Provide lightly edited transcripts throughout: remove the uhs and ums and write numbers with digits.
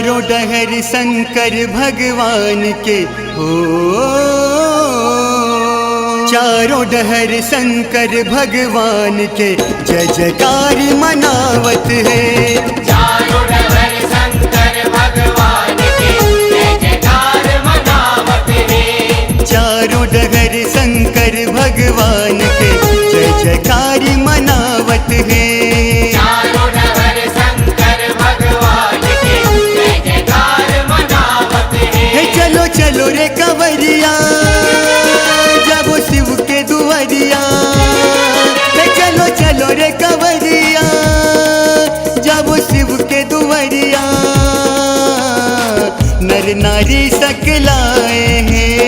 चारों डहर शंकर भगवान के हो, चारों डहर शंकर भगवान के जय जयकार मनावत है। चारों डहर शंकर भगवान के जय जयकार मनावत है। चारों डहर शंकर भगवान के जय जयकार मनावत है। चारों डहर शंकर भगवान के जय जयकार मनावत है। चलो चलो रे कंवरिया जाबो शिव के दुआरिया, चलो चलो रे कंवरिया जाबो शिव के दुआरिया। नर नारी सकलाए हैं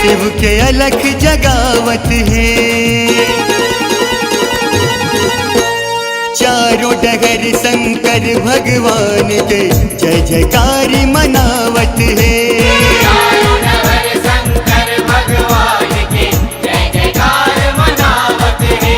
शिव के अलख जगावत है। चारों डगर शंकर भगवान के जय जयकार मनावत है। चारों डहर शंकर भगवान के जय जयकार मनावत है।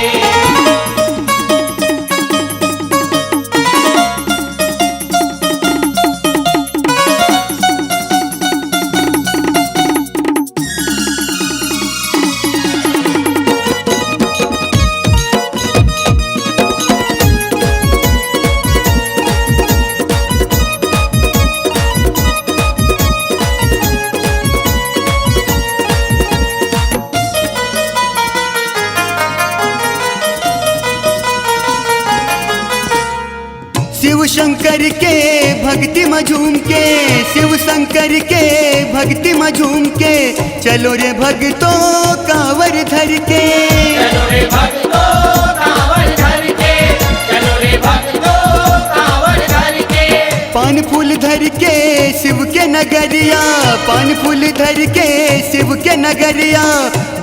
शिव शंकर के भक्ति में झूम के, शिव शंकर के भक्ति में झूम के, चलो रे भक्तों कांवर धर के। चलो रे भक्तों कांवर धर के, चलो रे भक्तों कांवर धर के। पान फूल धर के शिव के नगरिया, पान फूल धर के शिव के नगरिया,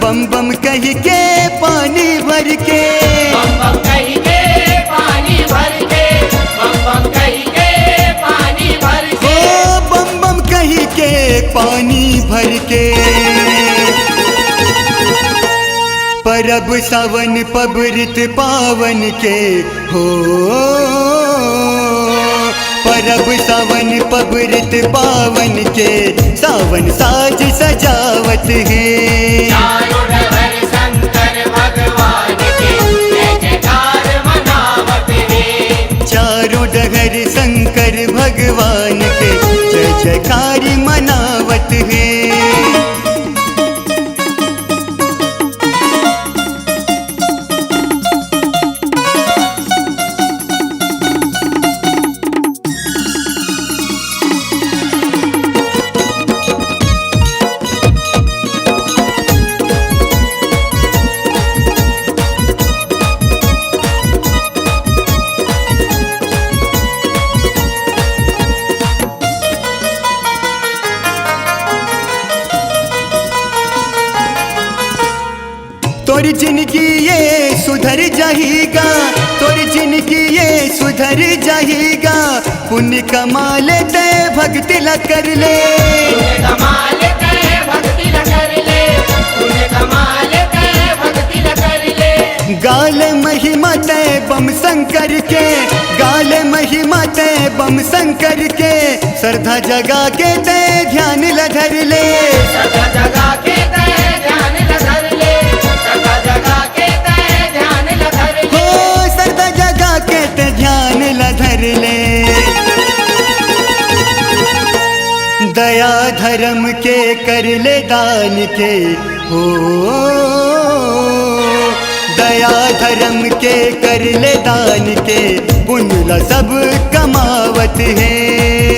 बम बम कह के पानी भर के। बम बम कही के पानी भर के, बम बम कही के पानी भर के। ओ बम बम कह के पानी भर के। परब सावन पबरित पावन के हो, परब सावन पबरित पावन के, सावन साज सजावत है। चारों डहर शंकर भगवान के जय जयकार मनावत है। चारों डगर शंकर भगवान के जय जयकार मनावत है। तोरी जिंदगी ये सुधर जाएगा, तोरी जिंदगी ये सुधर जाएगा। पुण्य कमाल दे भक्ति ला कर ले, पुण्य कमाल दे भक्ति ला कर ले, पुण्य कमाल दे भक्ति ला कर ले। गाल महिमा ते बम शंकर के, गाल महिमा ते बम शंकर के, श्रद्धा जगा के ते ध्यान ला धर ले। सदा जगा के ते ध्यान ला धर ले, सदा जगा के ते ध्यान ला धर ले। हो श्रद्धा जगा के ते ध्यान ला धर ले। दया धर्म के कर ले दान के हो, दया धर्म के कर ले दान के, पुण्य ला सब कमावत है।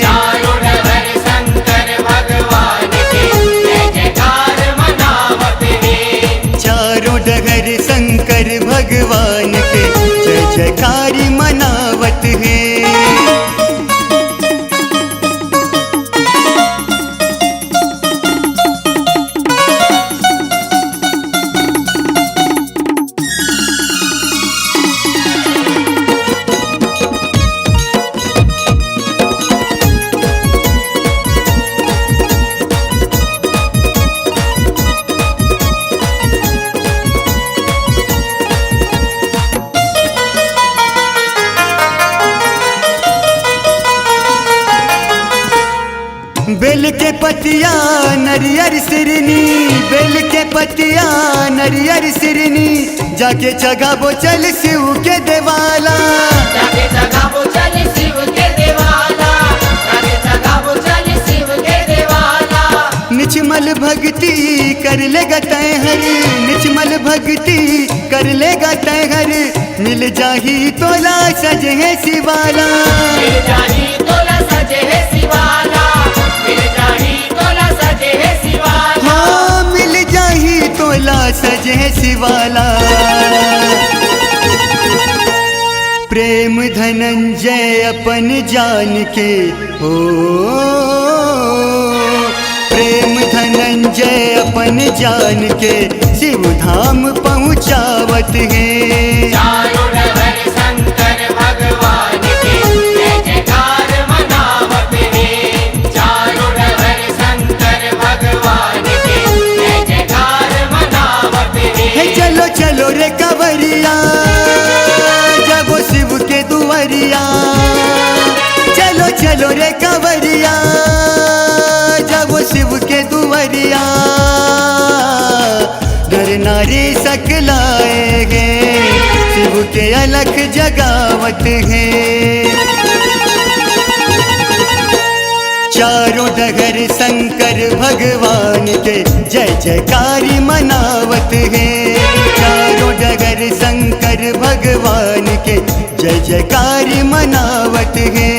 चारों डहर शंकर भगवान के जय जयकार मनावत है। चारों डगर शंकर भगवान के जय जयकार मनावत है। बेल के पतिया नरियर सिरनी, बेल के पतिया नरियर सिरनी, जाके जगाबो चल शिव के देवाला। जाके जगाबो चल शिव के देवाला, जाके जगाबो चल शिव के देवाला। निचमल भक्ति कर लेगा तय हर, निचमल भक्ति कर लेगा तय हर, मिल जाही तोला सजे है शिवाला। मिल जाही तोला सजे है शिवाला, मिल जाही तोला सजे है शिवाला। हाँ मिल जाही तोला सजे है शिवाला। प्रेम धनंजय अपन जान के हो, प्रेम धनंजय अपन जान के शिव धाम पहुँचावत है। चारों डगर शंकर भगवान के जय जयकार मनावत है। चारों डगर शंकर भगवान के जय जयकार मनावत है। चलो चलो रे कंवरिया जागो शिव के दुआरिया, चलो चलो रे कंवरिया जागो शिव के दुआरिया। नर नारी सकलाएंगे शिव के अलख जगावत है। चारों डगर शंकर भगवान के जय जयकारी मनावत है। चारों डगर शंकर भगवान के जय जयकारी मनावत है।